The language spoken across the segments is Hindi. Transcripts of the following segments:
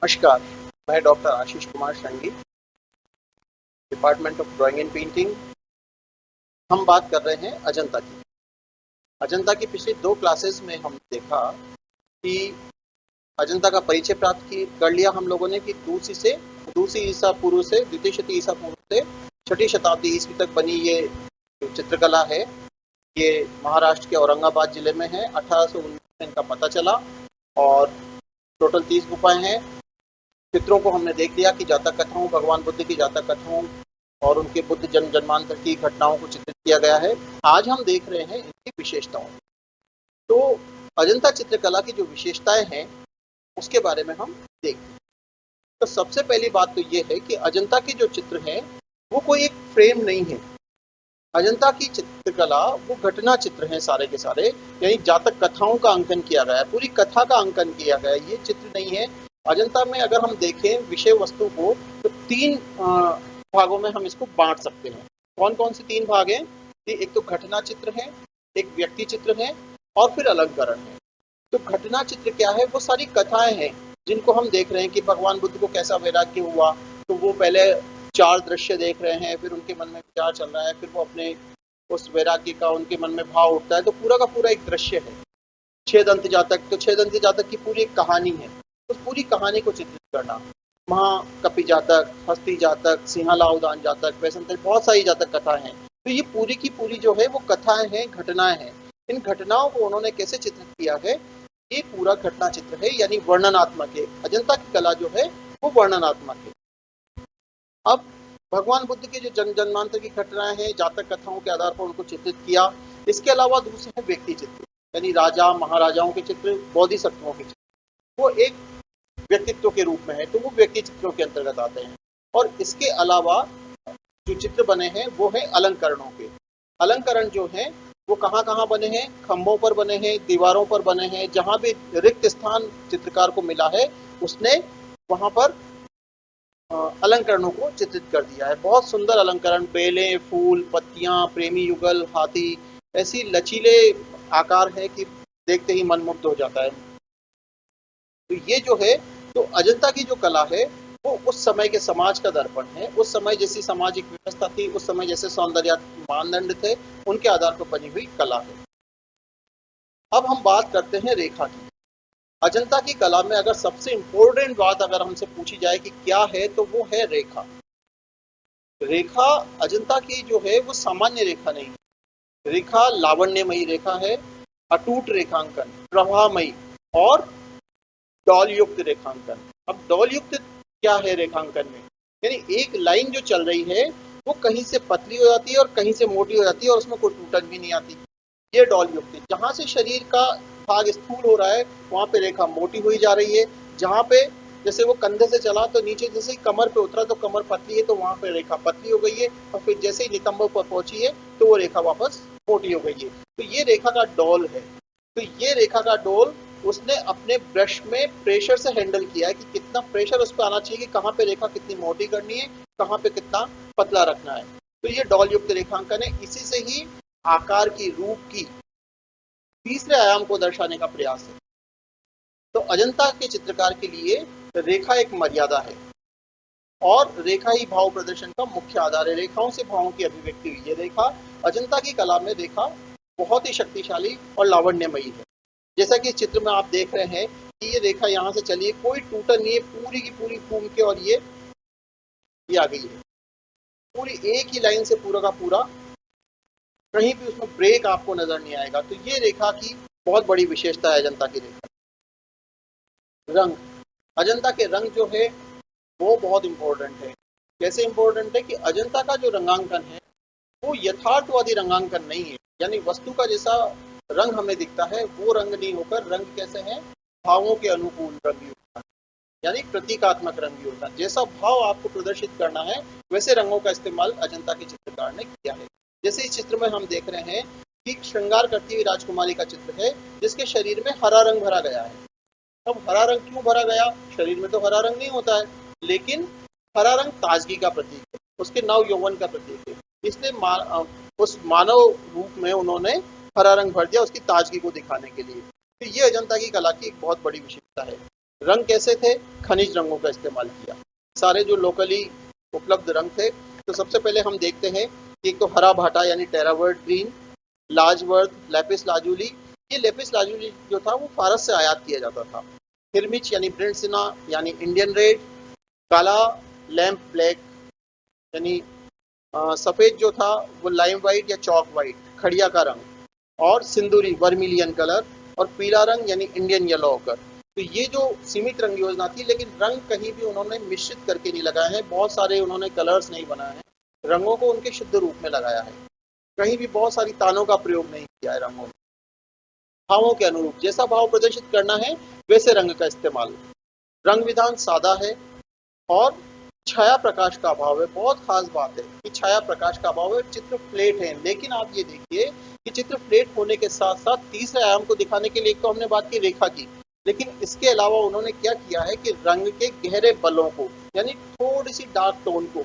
नमस्कार, मैं डॉक्टर आशीष कुमार संगी, department of drawing and painting. हम बात कर रहे हैं अजंता की। अजंता की पिछली 2 क्लासेस में हमने देखा कि अजंता का परिचय प्राप्त कर लिया हम लोगों ने कि दूसरी ईसा पूर्व से द्वितीय शती ईसा पूर्व से छठी शताब्दी ईस्वी तक बनी ये जो चित्रकला है, ये महाराष्ट्र के औरंगाबाद जिले में है। 1819 में इनका पता चला और टोटल 30 गुफाएं हैं। चित्रों को हमने देख लिया कि जातक कथाओं, भगवान बुद्ध की जातक कथाओं और उनके बुद्ध जन्म जन्मांतर की घटनाओं को चित्रित किया गया है। आज हम देख रहे हैं इनकी विशेषताओं। तो अजंता चित्रकला की जो विशेषताएं हैं उसके बारे में हम देखते हैं। तो सबसे पहली बात तो ये है कि अजंता के जो चित्र हैं वो कोई एक फ्रेम नहीं है। अजंता की चित्रकला वो घटना चित्र हैं सारे के सारे, यानी जातक कथाओं का अंकन किया गया है, पूरी कथा का अंकन किया गया है। ये चित्र नहीं है। अजंता में अगर हम देखें विषय वस्तु को तो 3 भागों में हम इसको बांट सकते हैं। कौन कौन से 3 भाग हैं? एक तो घटना चित्र है, एक व्यक्ति चित्र है और फिर अलंकरण है। तो घटना चित्र क्या है? वो सारी कथाएं हैं जिनको हम देख रहे हैं कि भगवान बुद्ध को कैसा वैराग्य हुआ। तो वो पहले 4 दृश्य देख रहे हैं, फिर उनके मन में विचार चल रहा है, फिर वो अपने उस वैराग्य का उनके मन में भाव उठता है। तो पूरा का पूरा एक दृश्य है। छेदंत जातक, तो छेदंत जातक की पूरी एक कहानी है। उस पूरी कहानी को चित्रित करना। महाकपि जातक, हस्ती जातक, सिंहलाउदान जातक, वैसंतर, बहुत सारी जातक कथाएं हैं। तो ये पूरी की पूरी जो है वो कथाएं हैं, घटनाएं हैं। इन घटनाओं को उन्होंने कैसे चित्रित किया है? ये पूरा घटना चित्र है, यानी वर्णनात्मक है। अजंता की कला जो है वो वर्णनात्मक है। अब भगवान बुद्ध के जो जन्म जन्मांतर की घटनाएं हैं, जातक कथाओं के आधार पर उनको चित्रित किया। इसके अलावा दूसरे है व्यक्ति चित्र, यानी राजा महाराजाओं के चित्र, बोधिसत्वों के चित्र। वो एक व्यक्तित्व के रूप में है, तो वो व्यक्ति चित्रों के अंतर्गत आते हैं। और इसके अलावा जो चित्र बने हैं वो है अलंकरणों के। अलंकरण जो है वो कहाँ कहाँ बने हैं? खंभों पर बने हैं, दीवारों पर बने हैं। जहां भी रिक्त स्थान चित्रकार को मिला है उसने वहां पर अलंकरणों को चित्रित कर दिया है। बहुत सुंदर अलंकरण, बेलें, फूल, पत्तियां, प्रेमी युगल, हाथी, ऐसी लचीले आकार है कि देखते ही मन मुग्ध हो जाता है। तो ये जो है, तो अजंता की जो कला है वो उस समय के समाज का दर्पण है। उस समय जैसी सामाजिक व्यवस्था थी, उस समय जैसे सौंदर्य मानदंड थे, उनके आधार पर बनी हुई कला है। अब हम बात करते हैं रेखा की। अजंता की कला में अगर सबसे इंपॉर्टेंट बात अगर हमसे पूछी जाए कि क्या है, तो वो है रेखा। रेखा अजंता की जो है वो सामान्य रेखा नहीं है। रेखा लावण्यमयी रेखा है, अटूट रेखांकन, प्रवाहमयी और डॉल युक्त रेखांकन। अब डॉल युक्त क्या है रेखांकन में? यानी एक लाइन जो चल रही है वो कहीं से पतली हो जाती है और कहीं से मोटी हो जाती है और उसमें कोई टूटन भी नहीं आती। ये डॉल युक्त है। जहां से शरीर का भाग स्थूल हो रहा है वहां पे रेखा मोटी हुई जा रही है। जहां पे जैसे वो कंधे से चला तो नीचे जैसे ही कमर पे उतरा तो कमर पतली है, तो वहां पे रेखा पतली हो गई है। और फिर जैसे ही नितंब पर पहुंची है तो वो रेखा वापस मोटी हो गई है। तो ये रेखा का डोल है। तो ये रेखा का डोल उसने अपने ब्रश में प्रेशर से हैंडल किया है कि कितना प्रेशर उस पर आना चाहिए कि कहाँ पे रेखा कितनी मोटी करनी है, कहाँ पे कितना पतला रखना है। तो ये डॉल युक्त रेखांकन है। इसी से ही आकार की, रूप की तीसरे आयाम को दर्शाने का प्रयास है। तो अजंता के चित्रकार के लिए रेखा एक मर्यादा है और रेखा ही भाव प्रदर्शन का मुख्य आधार है। रेखाओं से भावों की अभिव्यक्ति हुई है। रेखा अजंता की कला में रेखा बहुत ही शक्तिशाली और लावण्यमयी है। जैसा कि इस चित्र में आप देख रहे हैं कि ये रेखा यहाँ से चली है, कोई टूटन नहीं है, पूरी की पूरी घूम के और ये आ गई है पूरी एक ही लाइन से, पूरा का पूरा, कहीं भी उसमें ब्रेक आपको नजर नहीं आएगा। तो ये रेखा की बहुत बड़ी विशेषता है अजंता की रेखा। रंग, अजंता के रंग जो है वो बहुत इंपॉर्टेंट है। कैसे इंपॉर्टेंट है कि अजंता का जो रंगांकन है वो यथार्थवादी रंगांकन नहीं है। यानी वस्तु का जैसा रंग हमें दिखता है वो रंग नहीं होकर रंग कैसे है? भावों के अनुकूल रंग होता है, यानी प्रतीकात्मक रंग होता है। जैसा भाव आपको प्रदर्शित करना है वैसे रंगों का इस्तेमाल अजंता के चित्रकार ने किया है। जैसे इस चित्र में हम देख रहे हैं कि श्रृंगार करती हुई राजकुमारी का चित्र है जिसके शरीर में हरा रंग भरा गया है। अब हरा रंग क्यों भरा गया? शरीर में तो हरा रंग नहीं होता है, लेकिन हरा रंग ताजगी का प्रतीक है, उसके नव यौवन का प्रतीक है। इसलिए उस मानव रूप में उन्होंने हरा रंग भर दिया उसकी ताजगी को दिखाने के लिए। तो ये अजंता की कला की एक बहुत बड़ी विशेषता है। रंग कैसे थे? खनिज रंगों का इस्तेमाल किया। सारे जो लोकली उपलब्ध रंग थे, तो सबसे पहले हम देखते हैं कि एक तो हरा भाटा यानी टेरावर्ट ग्रीन, लाजवर्थ, लैपिस लाजुली। ये लैपिस लाजुली जो था वो फारस से आयात किया जाता था। हिरमिच यानी ब्रिंसिना यानी इंडियन रेड, काला लैम्प ब्लैक यानी सफेद जो था वो लाइम वाइट या चौक वाइट, खड़िया का रंग, और सिंदूरी वर्मिलियन कलर, और पीला रंग यानी इंडियन येलो ऑकर। तो ये जो सीमित रंग योजना थी, लेकिन रंग कहीं भी उन्होंने मिश्रित करके नहीं लगाए हैं, बहुत सारे उन्होंने कलर्स नहीं बनाए हैं, रंगों को उनके शुद्ध रूप में लगाया है। कहीं भी बहुत सारी तानों का प्रयोग नहीं किया है रंगों में। भावों के अनुरूप जैसा भाव प्रदर्शित करना है वैसे रंग का इस्तेमाल। रंग विधान सादा है और छाया प्रकाश का अभाव है। बहुत खास बात है कि छाया प्रकाश का अभाव है, चित्र फ्लैट है। लेकिन आप ये देखिए कि चित्र फ्लैट होने के साथ साथ तीसरे आयाम को दिखाने के लिए एक तो हमने बात की रेखा की, लेकिन इसके अलावा उन्होंने क्या किया है कि रंग के गहरे बलों को यानी थोड़ी सी डार्क टोन को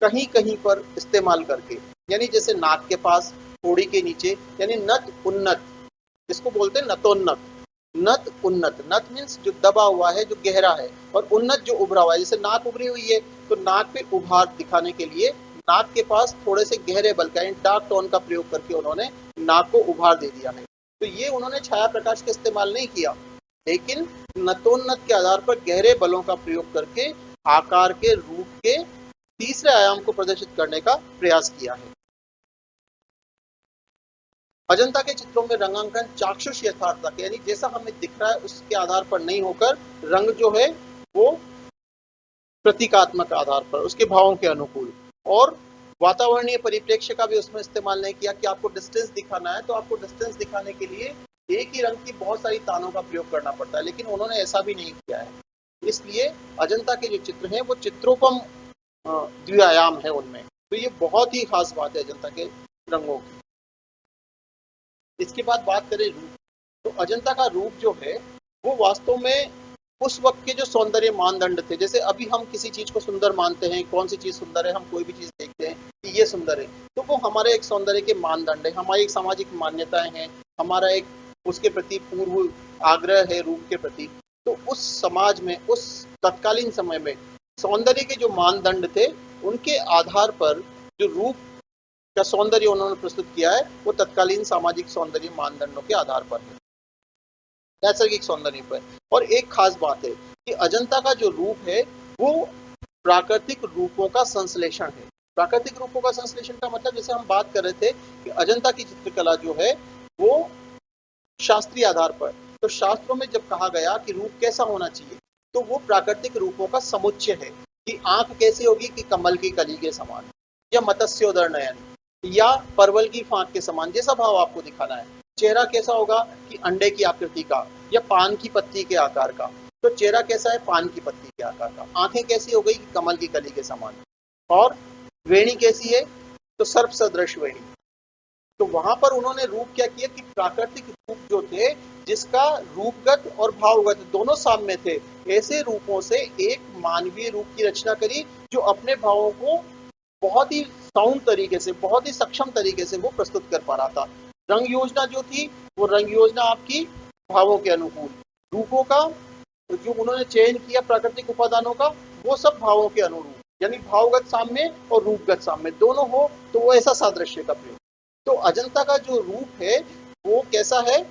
कहीं कहीं पर इस्तेमाल करके, यानी जैसे नाक के पास, थोड़ी के नीचे, यानी नत उन्नत, इसको बोलते हैं नतोन्नत। नत उन्नत, नत मीन्स जो दबा हुआ है, जो गहरा है, और उन्नत जो उभरा हुआ है। जैसे नाक उभरी हुई है तो नाक पे उभार दिखाने के लिए नाक के पास थोड़े से गहरे बल का डार्क टोन का प्रयोग करके उन्होंने नाक को उभार दे दिया है। तो ये उन्होंने छाया प्रकाश का इस्तेमाल नहीं किया, लेकिन नतोन्नत के आधार पर गहरे बलों का प्रयोग करके आकार के रूप के तीसरे आयाम को प्रदर्शित करने का प्रयास किया है। अजंता के चित्रों में रंगांकन चाक्षुष यथार्थता के यानी जैसा हमें दिख रहा है उसके आधार पर नहीं होकर रंग जो है वो प्रतीकात्मक आधार पर, उसके भावों के अनुकूल, और वातावरणीय परिप्रेक्ष्य का भी उसमें इस्तेमाल नहीं किया कि आपको डिस्टेंस दिखाना है तो आपको डिस्टेंस दिखाने के लिए एक ही रंग की बहुत सारी तानों का प्रयोग करना पड़ता है, लेकिन उन्होंने ऐसा भी नहीं किया है। इसलिए अजंता के जो चित्र हैं वो चित्रोपम द्विआयाम है उनमें। तो ये बहुत ही खास बात है अजंता के रंगों की। इसके बाद बात करें रूप, तो अजंता का रूप जो है वो वास्तव में उस वक्त के जो सौंदर्य मानदंड थे, जैसे अभी हम किसी चीज को सुंदर मानते हैं, कौन सी चीज सुंदर है, हम कोई भी चीज देखते हैं कि ये सुंदर है, तो वो हमारे एक सौंदर्य के मानदंड है, हमारी एक सामाजिक मान्यताएं हैं, हमारा एक उसके प्रति पूर्व आग्रह है रूप के प्रति। तो उस समाज में, उस तत्कालीन समय में सौंदर्य के जो मानदंड थे उनके आधार पर जो रूप का सौंदर्य उन्होंने प्रस्तुत किया है वो तत्कालीन सामाजिक सौंदर्य मानदंडों के आधार पर है, नैसर्गिक सौंदर्य पर। और एक खास बात है कि अजंता का जो रूप है वो प्राकृतिक रूपों का संश्लेषण है। प्राकृतिक रूपों का संश्लेषण का मतलब, जैसे हम बात कर रहे थे कि अजंता की चित्रकला जो है वो शास्त्रीय आधार पर, तो शास्त्रों में जब कहा गया कि रूप कैसा होना चाहिए तो वो प्राकृतिक रूपों का समुच्चय है कि आंख कैसी होगी कि कमल की कली के समान, या मत्स्योदर नयन, या परवल की फांक के समान, जैसा भाव आपको दिखाना है। चेहरा कैसा होगा कि अंडे की आकृति का या पान की पत्ती के आकार का, तो चेहरा कैसा है पान की पत्ती के आकार का। आंखें कैसी हो गई कि कमल की कली के समान, और वेणी कैसी है तो सर्प सदृश वेणी। तो वहां पर उन्होंने रूप क्या किया कि प्राकृतिक रूप जो थे जिसका रूपगत और भावगत दोनों साम्य थे, ऐसे रूपों से एक मानवीय रूप की रचना करी जो अपने भावों को बहुत ही साउंड तरीके से, बहुत ही सक्षम तरीके से वो प्रस्तुत कर पा रहा था। रंग योजना जो थी वो रंग योजना आपकी भावों के अनुकूल, रूपों का जो उन्होंने चयन किया प्राकृतिक उपादानों का वो सब भावों के अनुरूप, यानी भावगत साम्य और रूपगत साम्य दोनों हो तो वो ऐसा सादृश्य का प्रयोग। तो अजंता का जो रूप है वो कैसा है,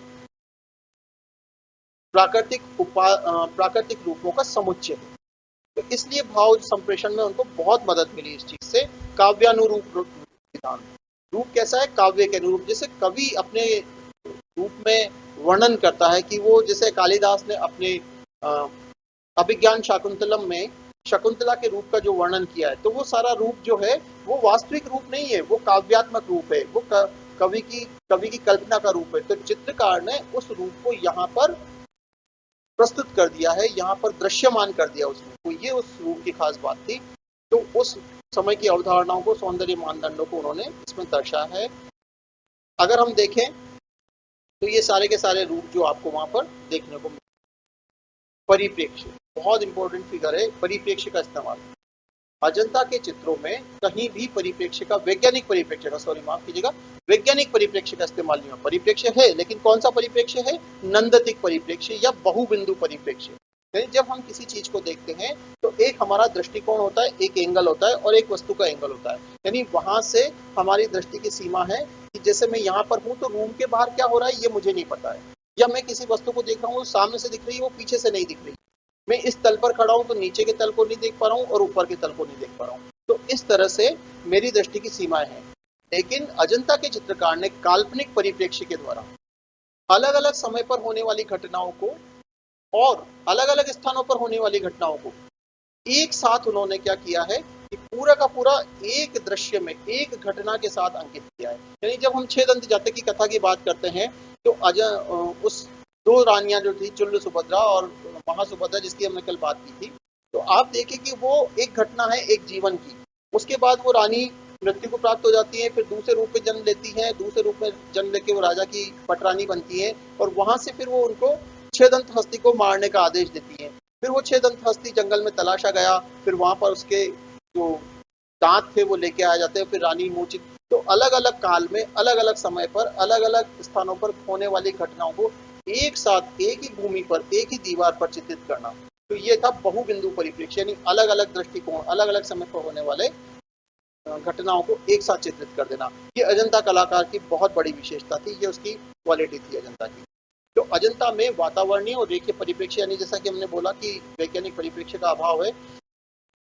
प्राकृतिक रूपों का समुच्चय है। तो इसलिए भाव संप्रेषण में उनको बहुत मदद मिली इस चीज से। काव्यानुरूप विधान, रूप कैसा है काव्य के अनुरूप, जैसे कवि अपने रूप में वर्णन करता है कि वो, जैसे कालिदास ने अपने अभिज्ञान शाकुंतलम में शकुंतला के रूप का जो वर्णन किया है, तो वो सारा रूप जो है वो वास्तविक रूप नहीं है, वो काव्यात्मक रूप है, वो कवि की कल्पना का रूप है। तो चित्रकार ने उस रूप को यहाँ पर प्रस्तुत कर दिया है, यहाँ पर दृश्यमान कर दिया उस रूप को, ये उस रूप की खास बात थी। तो उस समय की अवधारणाओं को, सौंदर्य मानदंडों को उन्होंने इसमें दर्शाया है। अगर हम देखें तो ये सारे के सारे रूप जो आपको वहां पर देखने को मिले। परिप्रेक्ष्य बहुत इंपॉर्टेंट फिगर है, परिप्रेक्ष्य का इस्तेमाल अजंता के चित्रों में कहीं भी परिप्रेक्ष्य का, वैज्ञानिक परिप्रेक्ष्य का, सॉरी माफ कीजिएगा, वैज्ञानिक परिप्रेक्ष्य का इस्तेमाल नहीं हुआ। परिप्रेक्ष्य है लेकिन कौन सा परिप्रेक्ष्य है, नंदतिक परिप्रेक्ष्य या बहुबिंदु परिप्रेक्ष्य। यानी जब हम किसी चीज को देखते हैं तो एक हमारा दृष्टिकोण होता है, एक एंगल होता है और एक वस्तु का एंगल होता है। यानी वहां से हमारी दृष्टि की सीमा है कि जैसे मैं यहाँ पर हूँ तो रूम के बाहर क्या हो रहा है ये मुझे नहीं पता है, या मैं किसी वस्तु को देख रहा हूँ सामने से दिख रही है वो पीछे से नहीं दिख रही, मैं इस तल पर खड़ा हूँ तो नीचे के तल को नहीं देख पा रहा हूँ और ऊपर के तल को नहीं देख पा रहा हूँ। तो इस तरह से मेरी दृष्टि की सीमाएं हैं। लेकिन अजंता के चित्रकार ने काल्पनिक परिप्रेक्ष्य के द्वारा अलग अलग समय पर होने वाली घटनाओं को और अलग अलग स्थानों पर होने वाली घटनाओं को एक साथ उन्होंने क्या किया है कि पूरा का पूरा एक दृश्य में एक घटना के साथ अंकित किया है। यानी जब हम छह दंत जातक की कथा की बात करते हैं तो उस दो रानियां जो थी चुल्ल सुभद्रा और महासुभद्रा जिसकी हमने कल बात की थी, तो आप देखें कि वो एक घटना है एक जीवन की। उसके बाद वो रानी मृत्यु को प्राप्त हो जाती है, फिर दूसरे रूप में जन्म लेती है, दूसरे रूप में जन्म लेके वो राजा की पटरानी बनती है और वहां से फिर वो उनको छह दंत हस्ती को मारने का आदेश देती है। फिर वो छह दंत हस्ती जंगल में तलाशा गया, फिर वहां पर उसके जो दांत थे वो लेके आए जाते हैं, फिर रानी मूर्छित। तो अलग अलग काल में अलग अलग समय पर अलग अलग स्थानों पर होने वाली घटनाओं को एक साथ एक ही भूमि पर एक ही दीवार पर चित्रित करना, तो ये था बहुबिंदु परिप्रेक्ष्य, यानी अलग अलग दृष्टिकोण अलग अलग समय पर होने वाले घटनाओं को एक साथ चित्रित कर देना। ये अजंता कलाकार की बहुत बड़ी विशेषता थी, ये उसकी क्वालिटी थी अजंता की। तो अजंता में वातावरणीय और रेखीय परिप्रेक्ष्य, यानी जैसा कि हमने बोला कि वैज्ञानिक परिप्रेक्ष्य का अभाव है,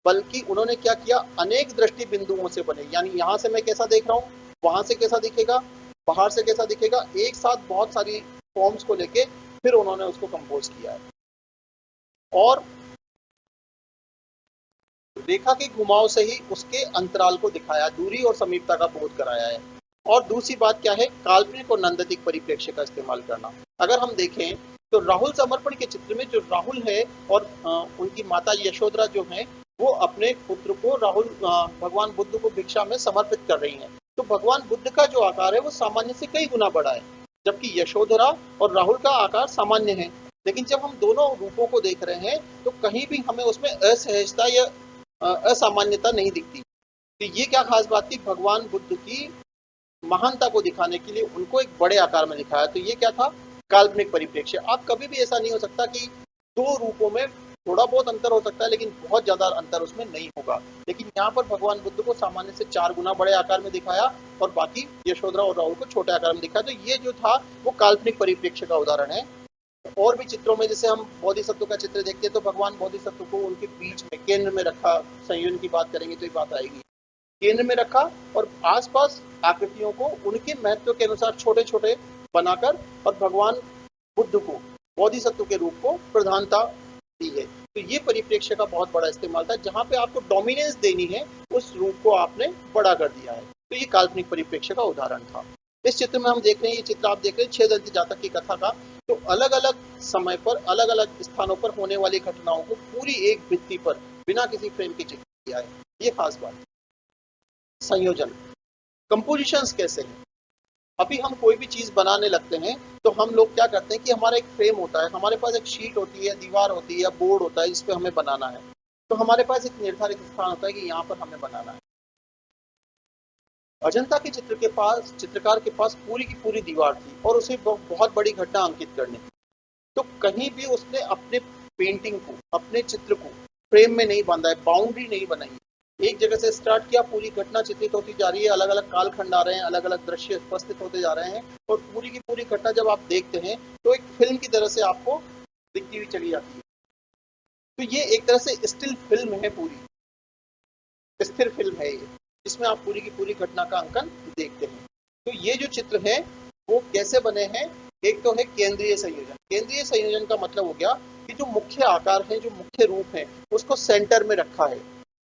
बल्कि उन्होंने क्या किया अनेक दृष्टि बिंदुओं से बने, यानी यहाँ से मैं कैसा देख रहा हूँ वहां से कैसा दिखेगा, बाहर से कैसा दिखेगा, एक साथ बहुत सारी फॉर्म्स को लेके फिर उन्होंने उसको कंपोज किया है। और रेखा के घुमाव से ही उसके अंतराल को दिखाया, दूरी और समीपता का बोध कराया है। और दूसरी बात क्या है, काल्पनिक और नंदतिक परिप्रेक्ष्य का इस्तेमाल करना। अगर हम देखें तो राहुल समर्पण के चित्र में जो राहुल है और उनकी माता यशोधरा जो है वो अपने पुत्र को भगवान बुद्ध को भिक्षा में समर्पित कर रही हैं। तो भगवान बुद्ध का जो आकार है वो सामान्य से कई गुना बड़ा है, जबकि यशोधरा और राहुल का आकार सामान्य है। लेकिन जब हम दोनों रूपों को देख रहे हैं तो कहीं भी हमें उसमें असहजता या असामान्यता नहीं दिखती। तो ये क्या खास बात थी, भगवान बुद्ध की महानता को दिखाने के लिए उनको एक बड़े आकार में दिखाया। तो ये क्या था, काल्पनिक परिप्रेक्ष्य। आप कभी भी ऐसा नहीं हो सकता कि दो रूपों में थोड़ा बहुत अंतर हो सकता है लेकिन बहुत ज्यादा अंतर उसमें नहीं होगा। लेकिन यहाँ पर भगवान बुद्ध को सामान्य से 4 गुना बड़े आकार में दिखाया और बाकी यशोधरा और राहुल को छोटे आकार में दिखाया। तो ये जो था वो काल्पनिक परिप्रेक्ष्य का उदाहरण है। और भी चित्रों में जैसे हम बोधिसत्व का चित्र देखते हैं तो भगवान बोधिसत्व को उनके बीच में केंद्र में रखा, संयोजन की बात करेंगे तो ये बात आएगी, केंद्र में रखा और आसपास आकृतियों को उनके महत्व के अनुसार छोटे छोटे बनाकर और भगवान बुद्ध को बोधिसत्व के रूप को प्रधानता दी है। तो ये परिप्रेक्ष्य का बहुत बड़ा इस्तेमाल था, जहां पे आपको डोमिनेंस देनी है उस रूप को आपने बड़ा कर दिया है। तो ये काल्पनिक परिप्रेक्ष्य का उदाहरण था। इस चित्र में हम देख रहे हैं, ये चित्र आप देख रहे हैं छह दंती जातक की कथा का। तो अलग अलग समय पर अलग अलग स्थानों पर होने वाली घटनाओं को पूरी एक भित्ति पर बिना किसी फ्रेम के चित्र किया है, ये खास बात है। संयोजन, कंपोजिशंस कैसे हैं। अभी हम कोई भी चीज बनाने लगते हैं तो हम लोग क्या करते हैं कि हमारा एक फ्रेम होता है, हमारे पास एक शीट होती है, दीवार होती है या बोर्ड होता है जिस पे हमें बनाना है। तो हमारे पास एक निर्धारित स्थान होता है कि यहाँ पर हमें बनाना है। अजंता के चित्रकार के पास पूरी की पूरी दीवार थी और उसे बहुत बड़ी घटना अंकित करनी थी। तो कहीं भी उसने अपने पेंटिंग को, अपने चित्र को फ्रेम में नहीं बांधा है, बाउंड्री नहीं बनाई। एक जगह से स्टार्ट किया, पूरी घटना चित्रित होती जा रही है, अलग अलग कालखंड आ रहे हैं, अलग अलग दृश्य उपस्थित होते जा रहे हैं और पूरी की पूरी घटना जब आप देखते हैं तो एक फिल्म की तरह से आपको दिखती हुई चली जाती है। तो ये एक तरह से स्टिल फिल्म है, पूरी स्थिर फिल्म है ये, जिसमें आप पूरी की पूरी घटना का अंकन देखते हैं। तो ये जो चित्र है वो कैसे बने हैं, एक तो है केंद्रीय संयोजन। केंद्रीय संयोजन का मतलब हो गया कि जो मुख्य आकार है, जो मुख्य रूप है, उसको सेंटर में रखा है,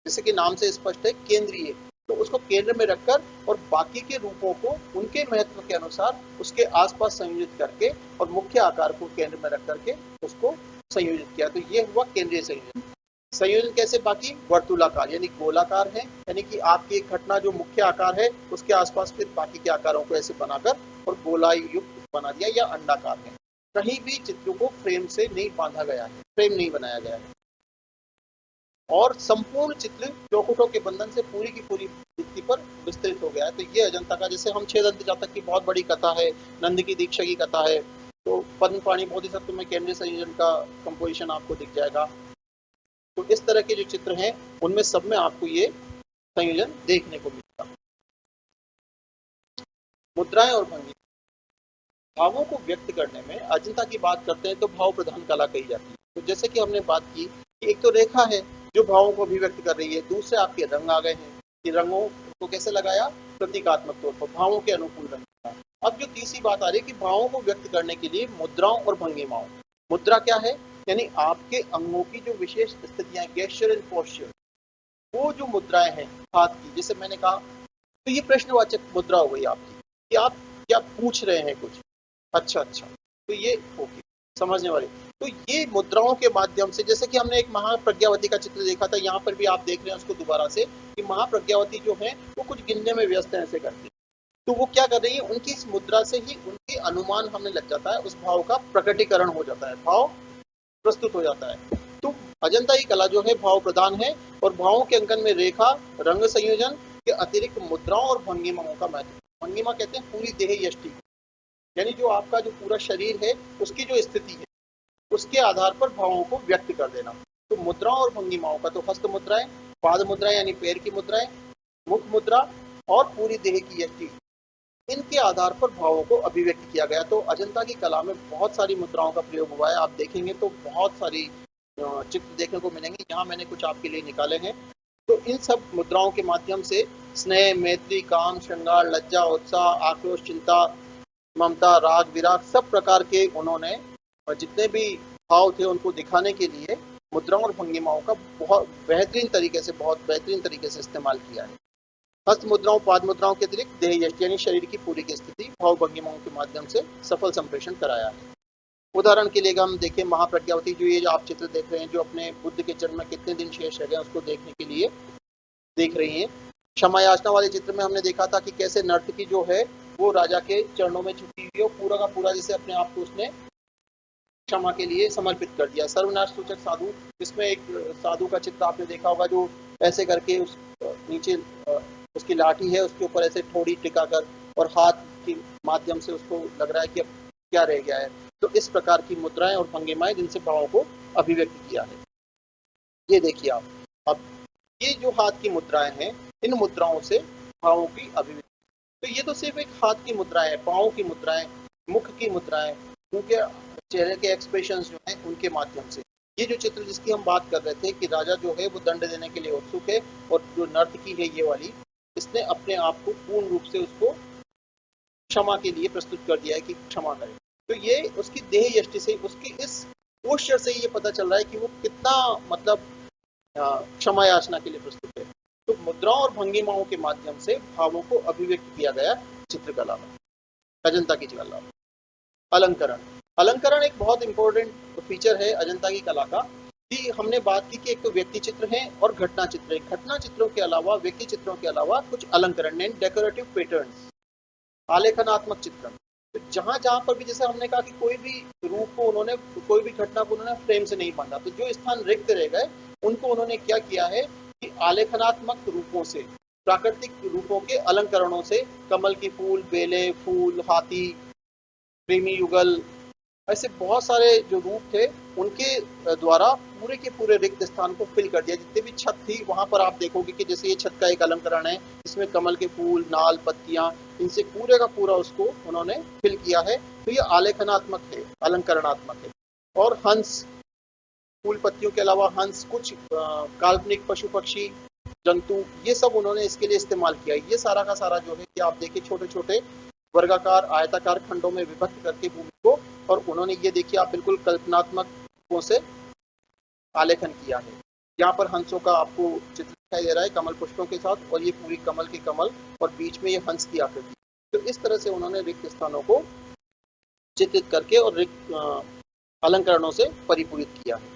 जैसे कि नाम से स्पष्ट है केंद्रीय। तो उसको केंद्र में रखकर और बाकी के रूपों को उनके महत्व के अनुसार उसके आसपास संयोजित करके और मुख्य आकार को केंद्र में रख करके उसको संयोजित किया। तो ये हुआ केंद्रीय संयोजन। संयोजन कैसे, बाकी वर्तुलाकार यानी गोलाकार है, यानी कि आपकी एक घटना जो मुख्य आकार है उसके आसपास फिर बाकी के आकारों को ऐसे बनाकर और गोलाई युक्त बना दिया, या अंडाकार है। कहीं भी चित्रों को फ्रेम से नहीं बांधा गया है, फ्रेम नहीं बनाया गया है और संपूर्ण चित्र चौखटों के बंधन से पूरी की पूरी भित्ति पर विस्तृत हो गया है। तो ये अजंता का, जैसे हम छह दंत जातक की बहुत बड़ी कथा है, नंद की दीक्षा की कथा है, तो पद्म पाणी बोधिसत्व में केंद्रीय संयोजन का कंपोजिशन आपको दिख जाएगा। तो इस तरह के जो चित्र हैं उनमें सब में आपको ये संयोजन देखने को मिलेगा। मुद्राएं और भंगी भावों को व्यक्त करने में अजंता की बात करते हैं तो भाव प्रधान कला कही जाती है। तो जैसे कि हमने बात की कि एक तो रेखा है जो भावों को अभिव्यक्त कर रही है, दूसरे आपके रंग आ गए हैं कि रंगों को कैसे लगाया, प्रतीकात्मक तौर पर भावों के अनुकूल रंग। अब जो तीसरी बात आ रही है कि भावों को व्यक्त करने के लिए मुद्राओं और भंगिमाओं। मुद्रा क्या है, यानी आपके अंगों की जो विशेष स्थितियां, गेस्चर एंड पोस्चर, वो जो मुद्राएं हैं हाथ की, जैसे मैंने कहा, तो ये प्रश्नवाचक मुद्रा हो गई आपकी कि आप क्या पूछ रहे हैं कुछ। अच्छा, तो ये ओके, समझने वाली। तो ये मुद्राओं के माध्यम से, जैसे कि हमने एक महाप्रज्ञावती का चित्र देखा था, यहाँ पर भी आप देख रहे हैं उसको दोबारा से कि महाप्रज्ञावती जो है वो कुछ गिनने में व्यस्त है ऐसे करके। तो वो क्या कर रही है, उनकी इस मुद्रा से ही उनके अनुमान हमें लग जाता है, उस भाव का प्रकटीकरण हो जाता है, भाव प्रस्तुत हो जाता है। तो अजंता की कला जो है भाव प्रधान है और भावों के अंकन में रेखा, रंग संयोजन के अतिरिक्त मुद्राओं और भंगिमाओं का महत्व। भंगिमा कहते हैं पूरी देह यष्टि, यानी जो आपका जो पूरा शरीर है उसकी जो स्थिति है उसके आधार पर भावों को व्यक्त कर देना। तो मुद्राओं और भंगिमाओं का तो हस्त मुद्राएं, पाद मुद्राएं यानी पैर की मुद्राएं, मुख मुद्रा और पूरी देह की यष्टि, इनके आधार पर भावों को अभिव्यक्त किया गया। तो अजंता की कला में बहुत सारी मुद्राओं का प्रयोग हुआ है। आप देखेंगे तो बहुत सारी चित्र देखने को मिलेंगे। यहाँ मैंने कुछ आपके लिए निकाले हैं। तो इन सब मुद्राओं के माध्यम से स्नेह, मैत्री, काम, श्रृंगार, लज्जा, उत्साह, आक्रोश, चिंता, ममता, राग, विराग, सब प्रकार के उन्होंने जितने भी भाव थे उनको दिखाने के लिए मुद्राओं और भंगिमाओं का बहुत बेहतरीन तरीके से इस्तेमाल किया है। हस्त मुद्राओं, पाद मुद्राओं के अतिरिक्त देह यष्टि यानी शरीर की पूरी की स्थिति भाव भंगिमाओं के माध्यम से सफल संप्रेषण कराया है। उदाहरण के लिए हम देखें, महाप्रज्ञावती जो ये आप चित्र देख रहे हैं, जो अपने बुद्ध के जन्म में कितने दिन शेष रह गए उसको देखने के लिए देख रही हैं। क्षमा याचना वाले चित्र में हमने देखा था कि कैसे नर्तकी जो है वो राजा के चरणों में झुकी हुई है, पूरा का पूरा जैसे अपने आप को उसने क्षमा के लिए समर्पित कर दिया। सर्वनाश सूचक साधु, जिसमें एक साधु का चित्र आपने देखा होगा जो ऐसे करके उस नीचे उसकी लाठी है उसके ऊपर ऐसे ठोड़ी टिकाकर और हाथ के माध्यम से उसको लग रहा है कि अब क्या रह गया है। तो इस प्रकार की मुद्राएं और भंगिमाएं जिनसे भावों को अभिव्यक्त किया है। ये देखिए आप, अब ये जो हाथ की मुद्राएं हैं, इन मुद्राओं से भावों की अभिव्यक्ति। तो ये तो सिर्फ एक हाथ की मुद्राएं है, पाँव की मुद्राएं, मुख की मुद्राएं, उनके चेहरे के एक्सप्रेशंस जो हैं उनके माध्यम से। ये जो चित्र जिसकी हम बात कर रहे थे कि राजा जो है वो दंड देने के लिए उत्सुक है और जो नर्तकी है ये वाली, इसने अपने आप को पूर्ण रूप से उसको क्षमा के लिए प्रस्तुत कर दिया है कि क्षमा करें। तो ये उसकी देह यष्टि से, उसकी इस पोस्चर से ये पता चल रहा है कि वो कितना मतलब क्षमा याचना के लिए प्रस्तुत है। तो मुद्राओं और भंगिमाओं के माध्यम से भावों को अभिव्यक्त किया गया चित्रकला में, अजंता की कला में। अलंकरण, अलंकरण एक बहुत इंपॉर्टेंट फीचर है अजंता की कला का। कि हमने बात की कि एक तो व्यक्ति चित्र है और घटना चित्र है। घटना चित्रों के अलावा, व्यक्ति चित्रों के अलावा कुछ अलंकरण एंड डेकोरेटिव पैटर्न्स, आलेखनात्मक चित्रण। तो जहां जहां पर भी, जैसे हमने कहा कि कोई भी रूप को उन्होंने, कोई भी घटना को उन्होंने फ्रेम से नहीं बांधा, तो जो स्थान रिक्त रह गए उनको उन्होंने क्या किया है कि आलेखनात्मक रूपों से, प्राकृतिक रूपों के अलंकरणों से, कमल की फूल, बेले, फूल, हाथी, प्रेमी युगल, ऐसे बहुत सारे जो रूप थे उनके द्वारा पूरे के पूरे रिक्त स्थान को फिल कर दिया। जितने भी छत थी वहां पर आप देखोगे कि जैसे ये छत का एक अलंकरण है, इसमें कमल के फूल, नाल, पत्तियां, इनसे पूरे का पूरा उसको उन्होंने फिल किया है। तो ये आलेखनात्मक है, अलंकरणात्मक है। और हंस, फूल पत्तियों के अलावा हंस, कुछ काल्पनिक पशु पक्षी, जंतु, ये सब उन्होंने इसके लिए इस्तेमाल किया। ये सारा का सारा जो है कि आप देखिए छोटे छोटे वर्गाकार, आयताकार खंडों में विभक्त करके भूमि को, और उन्होंने ये देखिए आप बिल्कुल कल्पनात्मक रूपों से आलेखन किया है। यहाँ पर हंसों का आपको चित्र दिखाई दे रहा है कमल पुष्पों के साथ, और ये पूरी कमल के कमल और बीच में ये हंस की आकृति। तो इस तरह से उन्होंने रिक्त स्थानों को चित्रित करके और रिक्त अलंकरणों से परिपूरित किया है।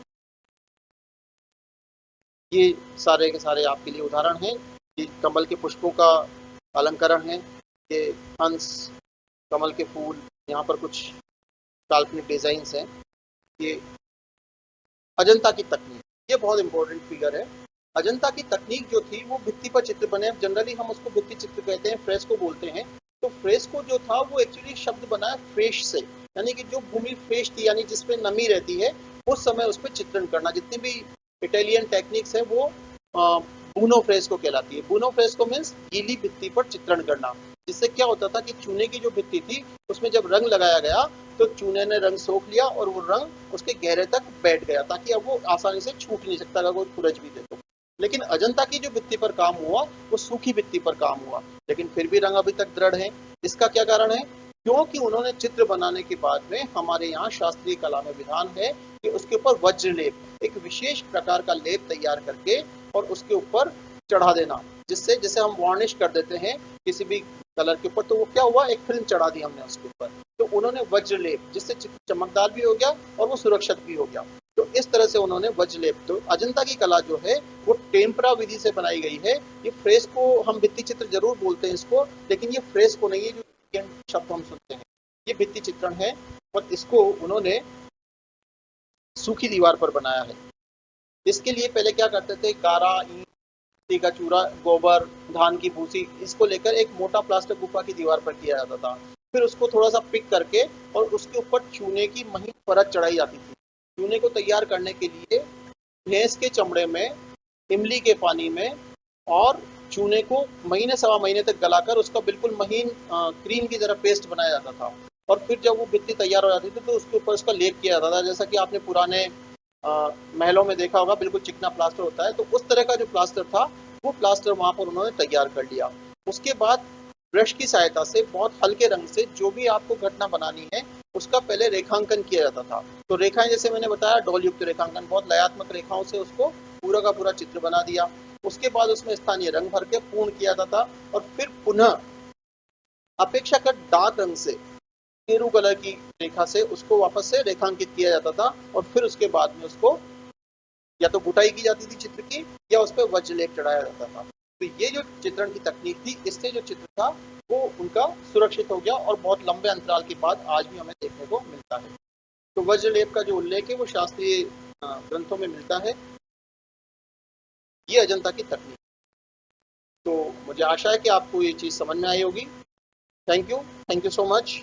ये सारे के सारे आपके लिए उदाहरण हैं। ये कमल के पुष्पों का अलंकरण है, ये हंस, कमल के फूल, यहाँ पर कुछ काल्पनिक डिजाइन्स हैं। ये अजंता की तकनीक, ये बहुत इंपॉर्टेंट फिगर है। अजंता की तकनीक जो थी वो भित्ति पर चित्र बने, जनरली हम उसको भित्ति चित्र कहते हैं, फ्रेस्को बोलते हैं। तो फ्रेस्को जो था वो एक्चुअली शब्द बना है फ्रेश से, यानी कि जो भूमि फ्रेश थी, यानी जिसपे नमी रहती है, उस समय उस पर चित्रण करना। जितनी भी इटालियन टेक्निक्स है वो बूनो फ्रेस्को कहलाती है। बूनो फ्रेस्को मीन्स गीली भित्ति पर चित्रण करना। जिससे क्या होता था कि चूने की जो भित्ति थी उसमें जब रंग लगाया गया तो चूने ने रंग सोख लिया और वो रंग उसके गहरे तक बैठ गया, ताकि अब वो आसानी से छूट नहीं सकता अगर कोई खुरच भी दे तो। लेकिन अजंता की जो भित्ति पर काम हुआ वो सूखी भित्ति पर काम हुआ, लेकिन फिर भी रंग अभी तक दृढ़ है। इसका क्या कारण है? क्योंकि उन्होंने चित्र बनाने के बाद में, हमारे यहाँ शास्त्रीय कला में विधान है कि उसके ऊपर वज्र लेप, एक विशेष प्रकार का लेप तैयार करके और उसके ऊपर चढ़ा देना, जिससे जैसे हम वार्निश कर देते हैं किसी भी कलर के ऊपर, तो वो क्या हुआ, एक फिल्म चढ़ा दी हमने उसके ऊपर। तो उन्होंने वज्र लेप, जिससे चित्र चमकदार भी हो गया और वो सुरक्षित भी हो गया। तो इस तरह से उन्होंने वज्र लेप, तो अजंता की कला जो है वो टेम्परा विधि से बनाई गई है। ये फ्रेस्को, हम भित्ति चित्र जरूर बोलते हैं इसको, लेकिन ये फ्रेस्को नहीं है जो शब्द हम सुनते हैं, ये भित्ति चित्रण है। और इसको उन्होंने सूखी दीवार पर बनाया है। इसके लिए पहले क्या करते थे, गारा, ईंट का चूरा, गोबर, धान की भूसी, इसको लेकर एक मोटा प्लास्टर गुफा की दीवार पर किया जाता था। फिर उसको थोड़ा सा पिक करके और उसके ऊपर चूने की महीन परत चढ़ाई जाती थी। चूने को तैयार करने के लिए भैंस के चमड़े में, इमली के पानी में और चूने को महीने सवा महीने तक गलाकर उसका बिल्कुल महीन क्रीम की तरह पेस्ट बनाया जाता था। और फिर जब वो भित्ति तैयार हो जाती थी तो उसके ऊपर उसका लेप किया जाता था। जैसा कि आपने पुराने महलों में देखा होगा, बिल्कुल चिकना प्लास्टर होता है, तो उस तरह का जो प्लास्टर था वो प्लास्टर वहां पर उन्होंने तैयार कर लिया। उसके बाद ब्रश की सहायता से बहुत हल्के रंग से जो भी आपको घटना बनानी है उसका पहले रेखांकन किया जाता था। तो रेखाएं, जैसे मैंने बताया, डोल युक्त रेखांकन, बहुत लयात्मक रेखाओं से उसको पूरा का पूरा चित्र बना दिया। उसके बाद उसमें स्थानीय रंग भर के पूर्ण किया जाता था और फिर पुनः अपेक्षाकृत डार्क रंग से, गेरू कलर की रेखा से उसको वापस से रेखांकित किया जाता था और फिर उसके बाद में उसको या तो बुटाई की जाती थी चित्र की, या उस पर वज्रलेप चढ़ाया जाता था। तो ये जो चित्रण की तकनीक थी, इससे जो चित्र था वो उनका सुरक्षित हो गया और बहुत लंबे अंतराल के बाद आज भी हमें देखने को मिलता है। तो वज्रलेप का जो उल्लेख है वो शास्त्रीय ग्रंथों में मिलता है। ये अजंता की तकनीक। तो मुझे आशा है कि आपको ये चीज समझ में आई होगी। Thank you so much.